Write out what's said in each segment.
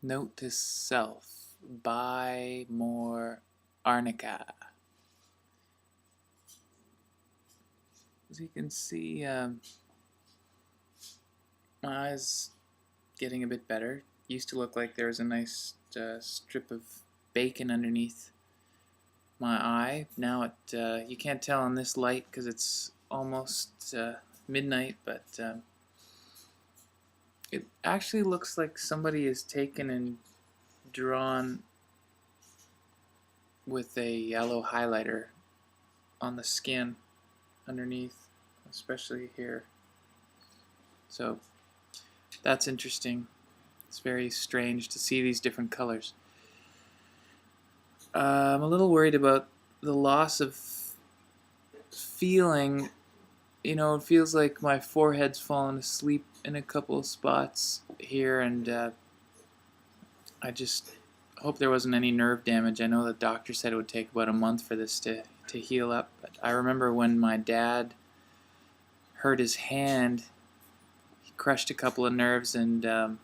Note to self, buy more Arnica. As you can see, my eyes getting a bit better. Used to look like there was a nice strip of bacon underneath my eye. Now you can't tell in this light because it's almost midnight, but it actually looks like somebody has taken and drawn with a yellow highlighter on the skin underneath, especially here. So that's interesting. It's very strange to see these different colors. I'm a little worried about the loss of feeling. You know, it feels like my forehead's fallen asleep in a couple of spots here, and I just hope there wasn't any nerve damage. I know the doctor said it would take about a month for this to heal up, but I remember when my dad hurt his hand, he crushed a couple of nerves, and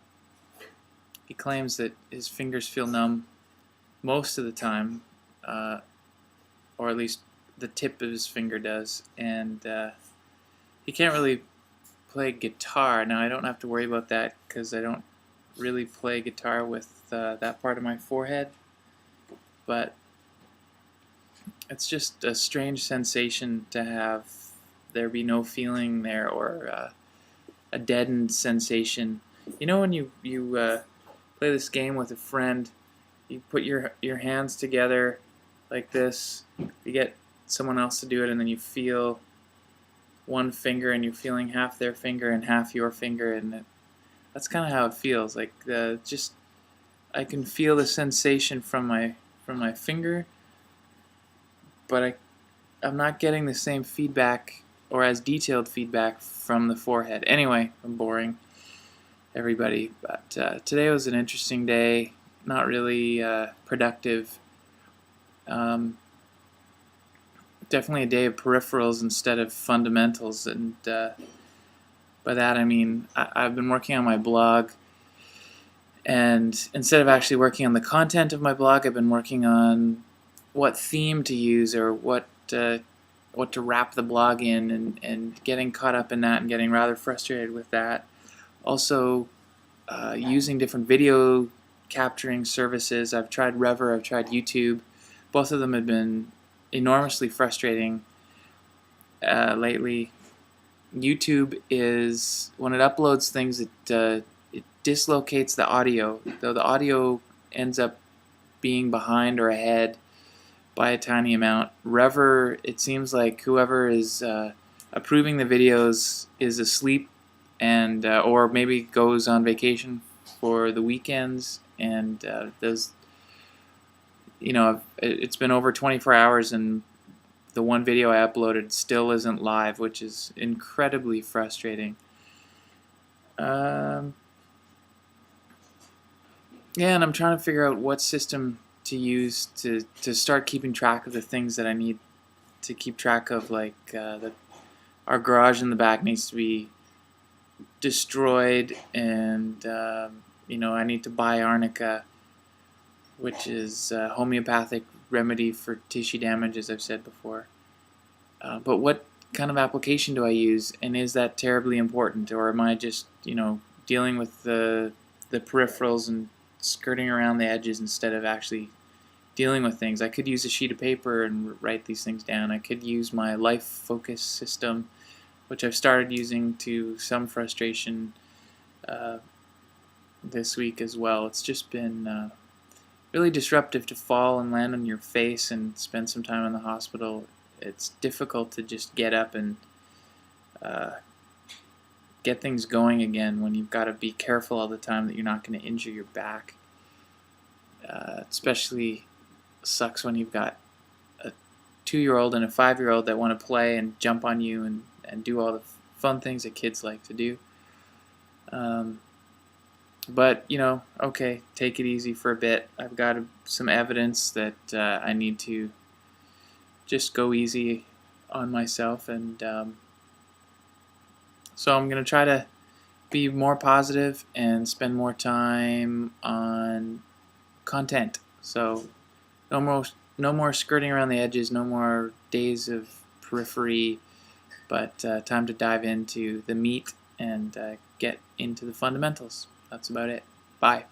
he claims that his fingers feel numb most of the time, or at least the tip of his finger does, and he can't really play guitar. Now, I don't have to worry about that because I don't really play guitar with that part of my forehead, but it's just a strange sensation to have there be no feeling there, or a deadened sensation. You know when you play this game with a friend, you put your hands together like this, you get someone else to do it, and then you feel one finger and you're feeling half their finger and half your finger, and that's kind of how it feels. Like just I can feel the sensation from my finger, but I'm not getting the same feedback or as detailed feedback from the forehead. Anyway, I'm boring everybody, but today was an interesting day. Not really productive. Definitely a day of peripherals instead of fundamentals, and by that I mean I've been working on my blog, and instead of actually working on the content of my blog, I've been working on what theme to use, or what to wrap the blog in, and getting caught up in that and getting rather frustrated with that. Also, using different video capturing services. I've tried Rever, I've tried YouTube. Both of them have been enormously frustrating lately. YouTube is, when it uploads things, it dislocates the audio, though the audio ends up being behind or ahead by a tiny amount. Rever, it seems like whoever is approving the videos is asleep, and or maybe goes on vacation for the weekends, and those, you know, it's been over 24 hours and the one video I uploaded still isn't live, which is incredibly frustrating. Yeah, and I'm trying to figure out what system to use to start keeping track of the things that I need to keep track of, like our garage in the back needs to be destroyed, and you know, I need to buy Arnica, which is a homeopathic remedy for tissue damage, as I've said before. But what kind of application do I use, and is that terribly important, or am I just, you know, dealing with the peripherals and skirting around the edges instead of actually dealing with things? I could use a sheet of paper and write these things down. I could use my life focus system, which I've started using to some frustration this week as well. It's just been really disruptive to fall and land on your face and spend some time in the hospital. It's difficult to just get up and get things going again when you've got to be careful all the time that you're not going to injure your back. Especially sucks when you've got a 2-year-old and a 5-year-old that want to play and jump on you and do all the fun things that kids like to do. But, you know, okay, take it easy for a bit. I've got some evidence that I need to just go easy on myself, and so I'm going to try to be more positive and spend more time on content. So no more skirting around the edges, no more days of periphery, but time to dive into the meat and get into the fundamentals. That's about it. Bye.